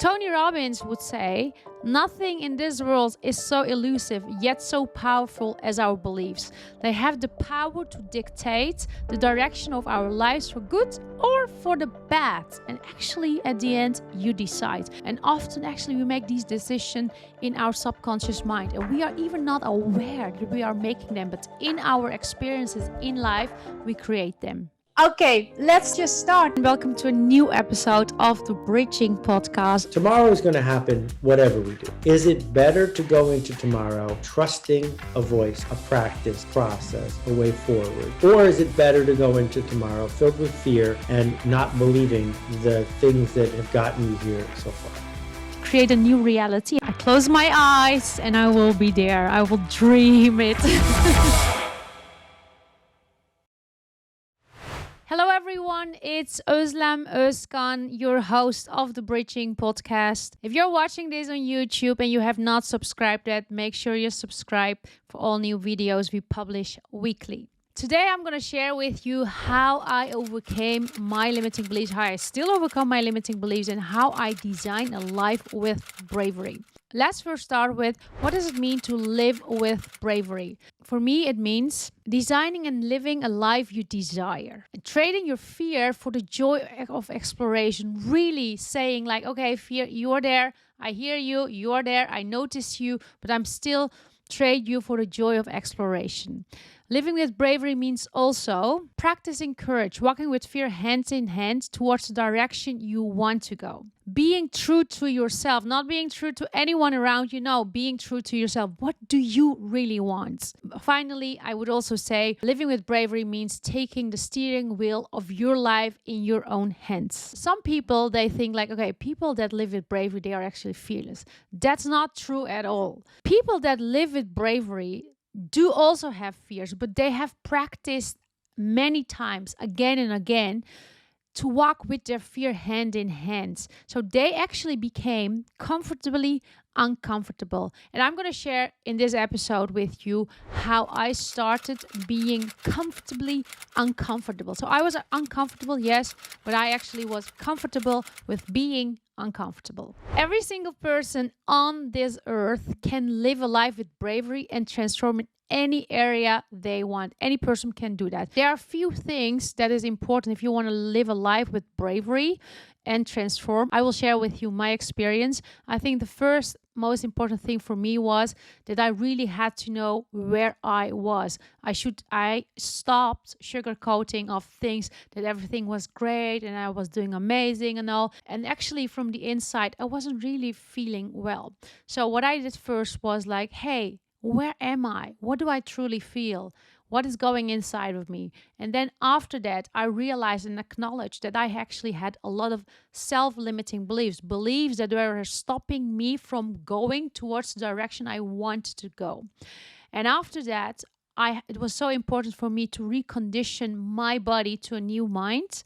Tony Robbins would say, nothing in this world is so elusive yet so powerful as our beliefs. They have the power to dictate the direction of our lives for good or for the bad. And actually, at the end, you decide. And often, actually, we make these decisions in our subconscious mind. And we are even not aware that we are making them. But in our experiences in life, we create them. Okay, let's just start. Welcome to a new episode of the Bridging Podcast. Tomorrow is going to happen whatever we do. Is it better to go into tomorrow trusting a voice, a practice, process, a way forward? Or is it better to go into tomorrow filled with fear and not believing the things that have gotten you here so far? Create a new reality. I close my eyes and I will be there. I will dream it. Hello everyone, it's Özlem Özkan, your host of the Bridging Podcast. If you're watching this on YouTube and you have not subscribed yet, make sure you subscribe for all new videos we publish weekly. Today I'm going to share with you how I overcame my limiting beliefs, how I still overcome my limiting beliefs, and how I design a life with bravery. Let's first start with, what does it mean to live with bravery? For me, it means designing and living a life you desire. And trading your fear for the joy of exploration. Really saying like, okay, fear, you're there. I hear you. You're there. I notice you. But I'm still trade you for the joy of exploration. Living with bravery means also practicing courage, walking with fear hand in hand towards the direction you want to go. Being true to yourself, not being true to anyone around you, no, being true to yourself. What do you really want? Finally, I would also say living with bravery means taking the steering wheel of your life in your own hands. Some people, they think like, okay, people that live with bravery, they are actually fearless. That's not true at all. People that live with bravery do also have fears, but they have practiced many times again and again to walk with their fear hand in hand. So they actually became comfortably uncomfortable. And I'm going to share in this episode with you how I started being comfortably uncomfortable. So I was uncomfortable, yes, but I actually was comfortable with being uncomfortable. Every single person on this earth can live a life with bravery and transform in any area they want. Any person can do that. There are a few things that is important if you want to live a life with bravery and transform. I will share with you my experience. I think the first most important thing for me was that I really had to know where I was. I stopped sugarcoating of things, that everything was great and I was doing amazing and all. And actually from the inside, I wasn't really feeling well. So what I did first was like, hey, where am I? What do I truly feel? What is going inside of me? And then after that, I realized and acknowledged that I actually had a lot of self-limiting beliefs that were stopping me from going towards the direction I wanted to go. And after that, it was so important for me to recondition my body to a new mind,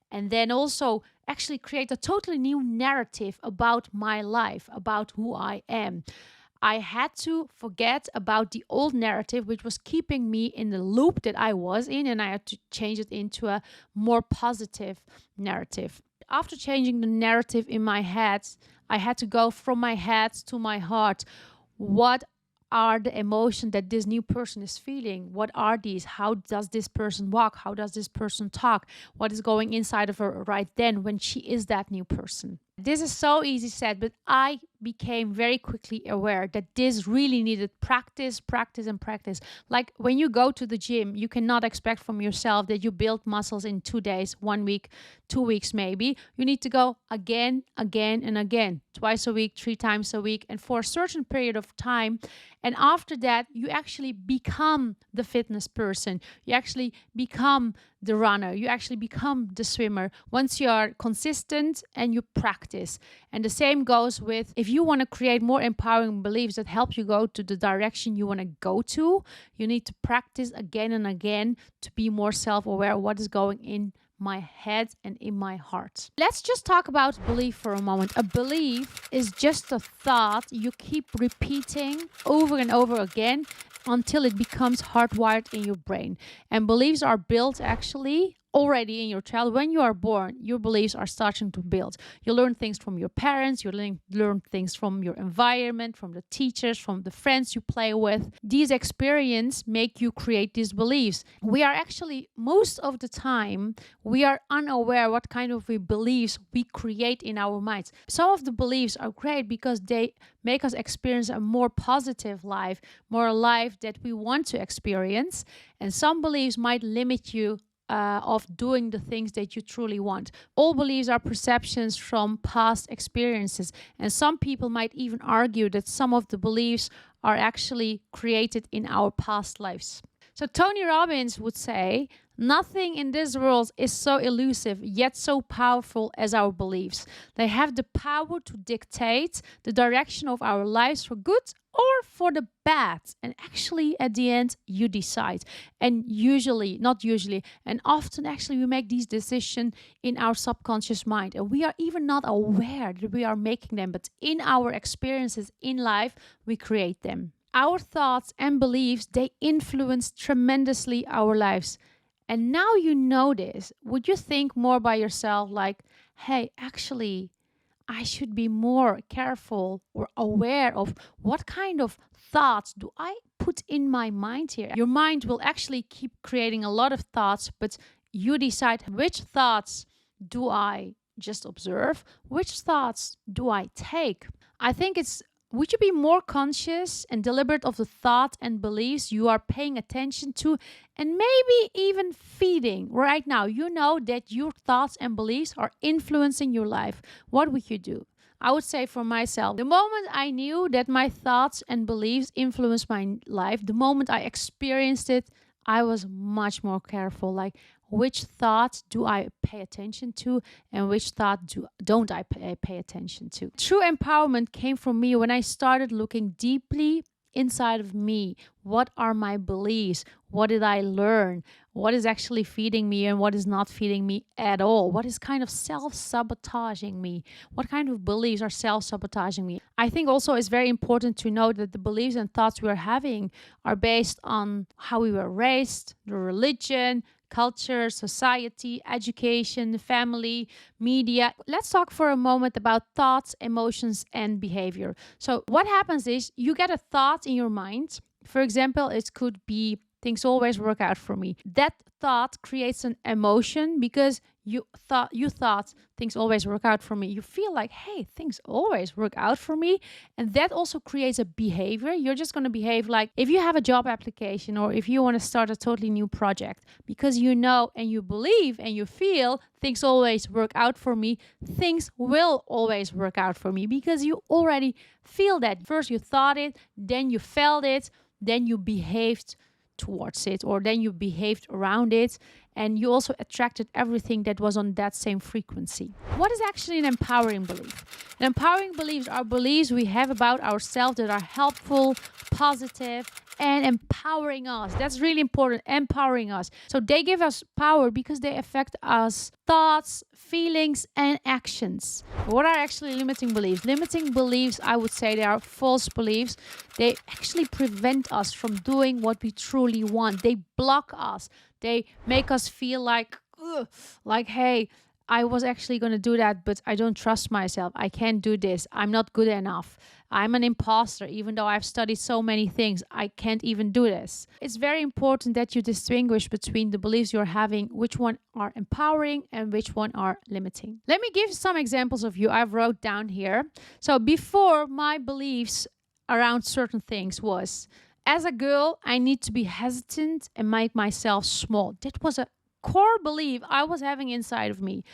and then also actually create a totally new narrative about my life, about who I am. I had to forget about the old narrative, which was keeping me in the loop that I was in, and I had to change it into a more positive narrative. After changing the narrative in my head, I had to go from my head to my heart. What are the emotions that this new person is feeling? What are these? How does this person walk? How does this person talk? What is going inside of her right then when she is that new person? This is so easy said, but I became very quickly aware that this really needed practice. Like when you go to the gym, you cannot expect from yourself that you build muscles in 2 days, 1 week, 2 weeks maybe. You need to go again, and again, twice a week, 3 times a week, and for a certain period of time. And after that, you actually become the fitness person. You actually become the runner. You actually become the swimmer once you are consistent and you practice. And the same goes with if you want to create more empowering beliefs that help you go to the direction you want to go to, you need to practice again and again to be more self-aware of what is going in my head and in my heart. Let's just talk about belief for a moment. A belief is just a thought you keep repeating over and over again until it becomes hardwired in your brain. And beliefs are built actually already in your child. When you are born, your beliefs are starting to build. You learn things from your parents, you learn things from your environment, from the teachers, from the friends you play with. These experiences make you create these beliefs. We are actually, most of the time, we are unaware what kind of beliefs we create in our minds. Some of the beliefs are great because they make us experience a more positive life, more a life that we want to experience. And some beliefs might limit you of doing the things that you truly want. All beliefs are perceptions from past experiences, and some people might even argue that some of the beliefs are actually created in our past lives. So Tony Robbins would say, nothing in this world is so elusive yet so powerful as our beliefs. They have the power to dictate the direction of our lives for good or for the bad. And actually, at the end, you decide. And often actually we make these decisions in our subconscious mind. And we are even not aware that we are making them. But in our experiences in life, we create them. Our thoughts and beliefs, they influence tremendously our lives. And now you know this, would you think more by yourself like, hey, actually, I should be more careful or aware of what kind of thoughts do I put in my mind here? Your mind will actually keep creating a lot of thoughts, but you decide which thoughts do I just observe, which thoughts do I take? I think would you be more conscious and deliberate of the thought and beliefs you are paying attention to and maybe even feeding right now? You know that your thoughts and beliefs are influencing your life. What would you do? I would say for myself, the moment I knew that my thoughts and beliefs influenced my life, the moment I experienced it, I was much more careful. Like, which thoughts do I pay attention to and which thought don't I pay attention to? True empowerment came from me when I started looking deeply inside of me. What are my beliefs? What did I learn? What is actually feeding me and what is not feeding me at all? What is kind of self-sabotaging me? What kind of beliefs are self-sabotaging me? I think also it's very important to know that the beliefs and thoughts we are having are based on how we were raised, the religion, culture, society, education, family, media. Let's talk for a moment about thoughts, emotions, and behavior. So what happens is you get a thought in your mind. For example, it could be things always work out for me. That thought creates an emotion because you thought things always work out for me. You feel like, hey, things always work out for me. And that also creates a behavior. You're just going to behave like if you have a job application or if you want to start a totally new project, because you know and you believe and you feel things always work out for me, things will always work out for me because you already feel that. First you thought it, then you felt it, then you behaved towards it, or then you behaved around it, and you also attracted everything that was on that same frequency. What is actually an empowering belief? An empowering beliefs are beliefs we have about ourselves that are helpful, positive, and empowering us. That's really important, empowering us. So they give us power because they affect us thoughts, feelings, and actions. What are actually limiting beliefs? Limiting beliefs, I would say, they are false beliefs. They actually prevent us from doing what we truly want. They block us. They make us feel like, hey, I was actually going to do that, but I don't trust myself. I can't do this. I'm not good enough. I'm an imposter. Even though I've studied so many things, I can't even do this. It's very important that you distinguish between the beliefs you're having, which one are empowering and which one are limiting. Let me give some examples of you I've wrote down here. So before, my beliefs around certain things was, as a girl, I need to be hesitant and make myself small. That was a core belief I was having inside of me.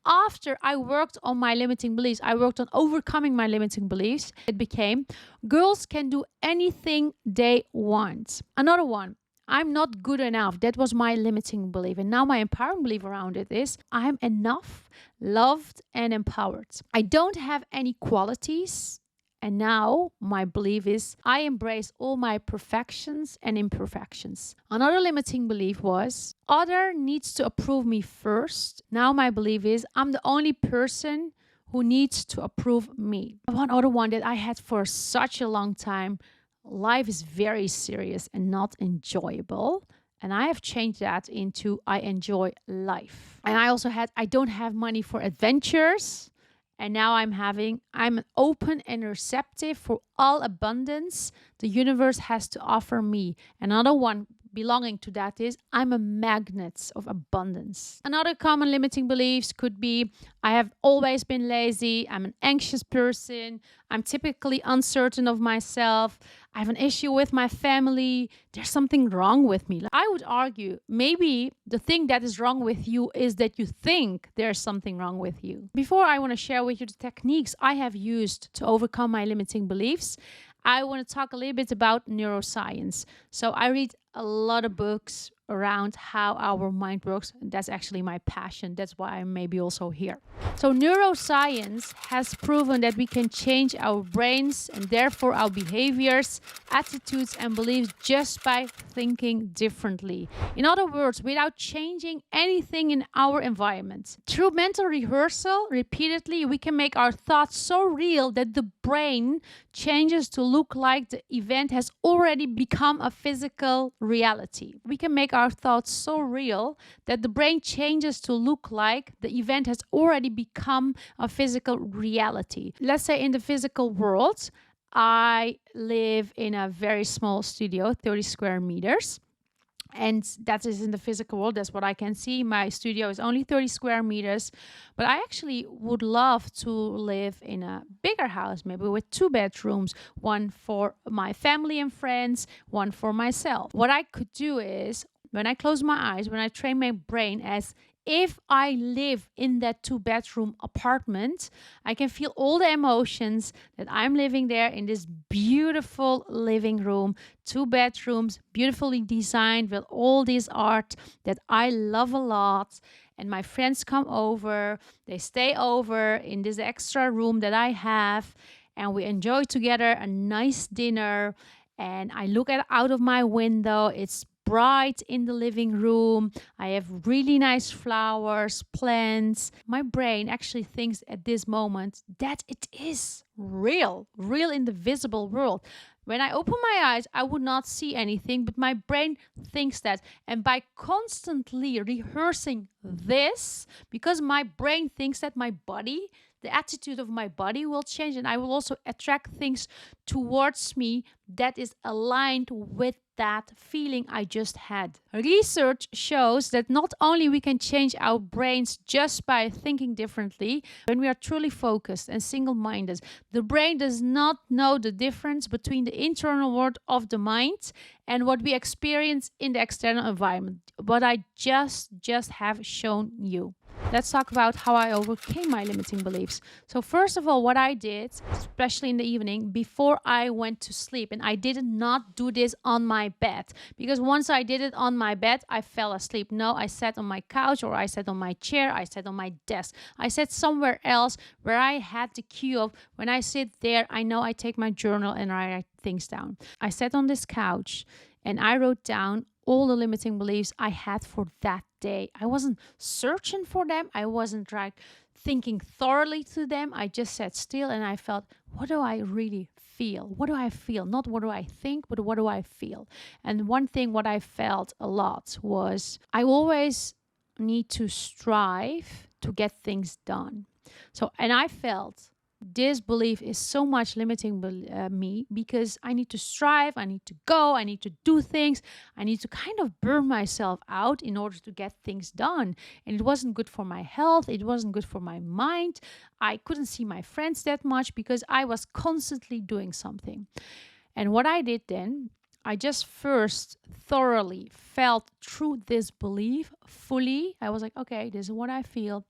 After I worked on my limiting beliefs, I worked on overcoming my limiting beliefs. It became, girls can do anything they want. Another one, I'm not good enough. That was my limiting belief. And now my empowering belief around it is, I'm enough, loved, and empowered. I don't have any qualities. And now my belief is, I embrace all my perfections and imperfections. Another limiting belief was, other needs to approve me first. Now my belief is, I'm the only person who needs to approve me. One other one that I had for such a long time, life is very serious and not enjoyable. And I have changed that into I enjoy life. And I also had I don't have money for adventures. And now I'm open and receptive for all abundance the universe has to offer me. Another one belonging to that is I'm a magnet of abundance. Another common limiting beliefs could be I have always been lazy, I'm an anxious person, I'm typically uncertain of myself, I have an issue with my family, there's something wrong with me. I would argue maybe the thing that is wrong with you is that you think there's something wrong with you. Before I want to share with you the techniques I have used to overcome my limiting beliefs, I want to talk a little bit about neuroscience. So I read a lot of books around how our mind works. That's actually my passion. That's why I'm maybe also here. So neuroscience has proven that we can change our brains and therefore our behaviors, attitudes and beliefs just by thinking differently. In other words, without changing anything in our environment. Through mental rehearsal, repeatedly, we can make our thoughts so real that the brain changes to look like the event has already become a physical reality. We can make our thoughts so real that the brain changes to look like the event has already become a physical reality. Let's say in the physical world, I live in a very small studio, 30 square meters. And that is in the physical world. That's what I can see. My studio is only 30 square meters. But I actually would love to live in a bigger house, maybe with 2 bedrooms, one for my family and friends, one for myself. What I could do is, when I close my eyes, when I train my brain as if I live in that 2-bedroom apartment, I can feel all the emotions that I'm living there in this beautiful living room, 2 bedrooms, beautifully designed with all this art that I love a lot. And my friends come over, they stay over in this extra room that I have, and we enjoy together a nice dinner. And I look out of my window, it's bright in the living room. I have really nice flowers, plants. My brain actually thinks at this moment that it is real in the visible world. When I open my eyes, I would not see anything, but my brain thinks that. And by constantly rehearsing this, because my brain thinks that my body, the attitude of my body will change, and I will also attract things towards me that is aligned with that feeling I just had. Research shows that not only we can change our brains just by thinking differently, when we are truly focused and single-minded, the brain does not know the difference between the internal world of the mind and what we experience in the external environment. What I just have shown you. Let's talk about how I overcame my limiting beliefs. So first of all, what I did, especially in the evening, before I went to sleep, and I did not do this on my bed, because once I did it on my bed, I fell asleep. No, I sat on my couch, or I sat on my chair, I sat on my desk. I sat somewhere else where I had the cue of when I sit there, I know I take my journal and I write things down. I sat on this couch and I wrote down all the limiting beliefs I had for that day. I wasn't searching for them. I wasn't thinking thoroughly to them. I just sat still and I felt, what do I really feel? What do I feel? Not what do I think, but what do I feel? And one thing what I felt a lot was I always need to strive to get things done. So, and I felt this belief is so much limiting me because I need to strive, I need to go, I need to do things, I need to kind of burn myself out in order to get things done. And it wasn't good for my health, it wasn't good for my mind. I couldn't see my friends that much because I was constantly doing something. And what I did then, I just first thoroughly felt through this belief fully. I was like, okay, this is what I feel.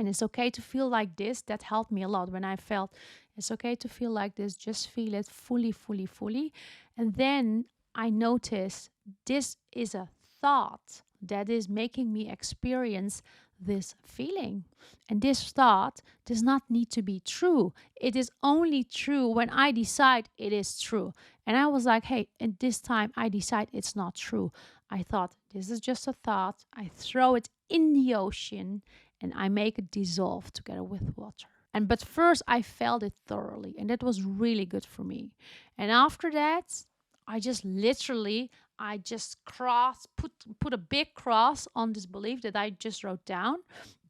And it's okay to feel like this. That helped me a lot when I felt it's okay to feel like this. Just feel it fully. And then I noticed this is a thought that is making me experience this feeling. And this thought does not need to be true. It is only true when I decide it is true. And I was like, hey, at this time I decide it's not true. I thought this is just a thought. I throw it in the ocean and I make it dissolve together with water. But first I felt it thoroughly, and that was really good for me. And after that, I just literally I just put a big cross on this belief that I just wrote down,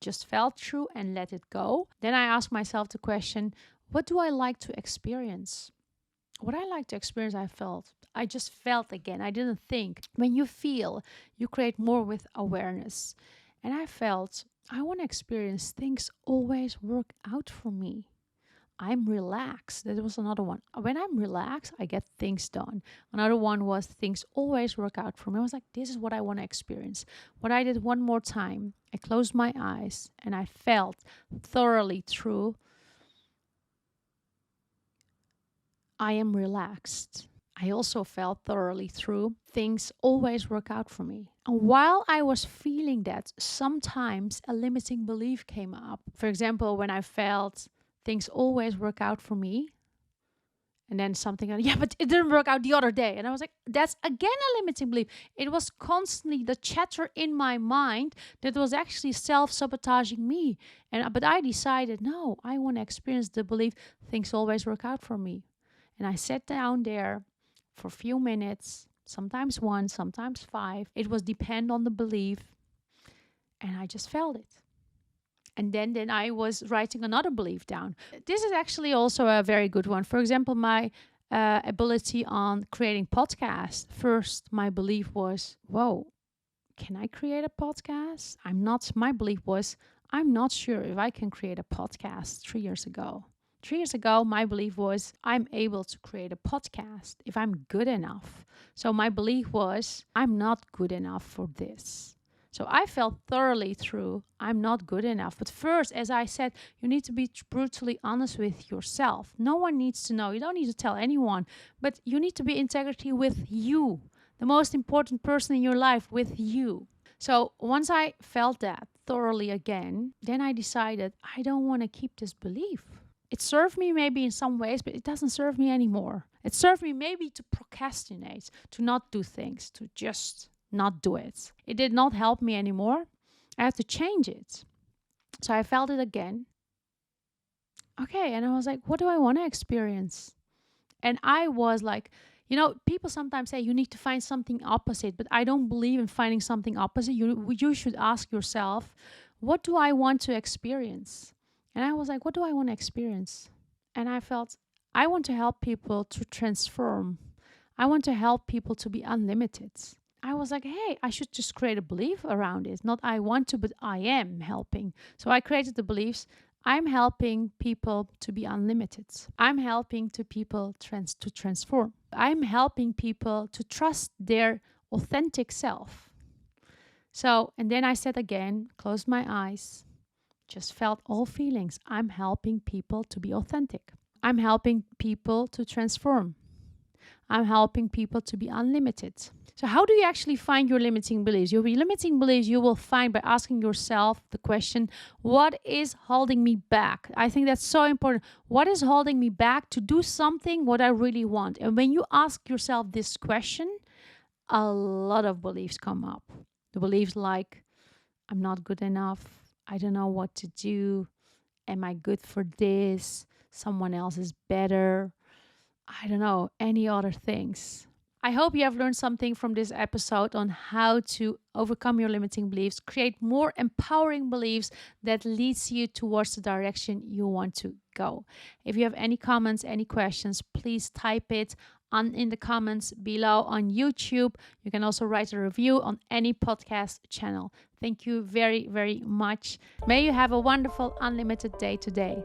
just felt through and let it go. Then I asked myself the question, what do I like to experience? What I like to experience, I just felt again. I didn't think. When you feel, you create more with awareness. And I felt, I want to experience things always work out for me. I'm relaxed. That was another one. When I'm relaxed, I get things done. Another one was things always work out for me. I was like, this is what I want to experience. What I did one more time, I closed my eyes and I felt thoroughly through, I am relaxed. I also felt thoroughly through, things always work out for me. And while I was feeling that, sometimes a limiting belief came up. For example, when I felt things always work out for me, and then something, yeah, but it didn't work out the other day. And I was like, that's again a limiting belief. It was constantly the chatter in my mind that was actually self-sabotaging me. But I decided, no, I want to experience the belief things always work out for me. And I sat down there for a few minutes, sometimes 1, sometimes 5. It was depend on the belief. And I just felt it. And then I was writing another belief down. This is actually also a very good one. For example, my ability on creating podcasts. First, my belief was, whoa, can I create a podcast? My belief was, I'm not sure if I can create a podcast 3 years ago. 3 years ago, my belief was, I'm able to create a podcast if I'm good enough. So my belief was, I'm not good enough for this. So I felt thoroughly through, I'm not good enough. But first, as I said, you need to be brutally honest with yourself. No one needs to know. You don't need to tell anyone. But you need to be in integrity with you, the most important person in your life, with you. So once I felt that thoroughly again, then I decided I don't want to keep this belief. It served me maybe in some ways, but it doesn't serve me anymore. It served me maybe to procrastinate, to not do things, to just not do it. It did not help me anymore. I had to change it. So I felt it again. Okay, and I was like, what do I want to experience? And I was like, people sometimes say you need to find something opposite, but I don't believe in finding something opposite. You should ask yourself, what do I want to experience? And I was like, what do I want to experience? And I felt, I want to help people to transform. I want to help people to be unlimited. I was like, hey, I should just create a belief around it. Not I want to, but I am helping. So I created the beliefs. I'm helping people to be unlimited. I'm helping people to transform. I'm helping people to trust their authentic self. So, and then I said again, closed my eyes, just felt all feelings. I'm helping people to be authentic. I'm helping people to transform. I'm helping people to be unlimited. So how do you actually find your limiting beliefs? Your limiting beliefs you will find by asking yourself the question, what is holding me back? I think that's so important. What is holding me back to do something what I really want? And when you ask yourself this question, a lot of beliefs come up. The beliefs like, I'm not good enough. I don't know what to do. Am I good for this? Someone else is better. I don't know, any other things. I hope you have learned something from this episode on how to overcome your limiting beliefs, create more empowering beliefs that leads you towards the direction you want to go. If you have any comments, any questions, please type it in the comments below on YouTube. You can also write a review on any podcast channel. Thank you very, very much. May you have a wonderful, unlimited day today.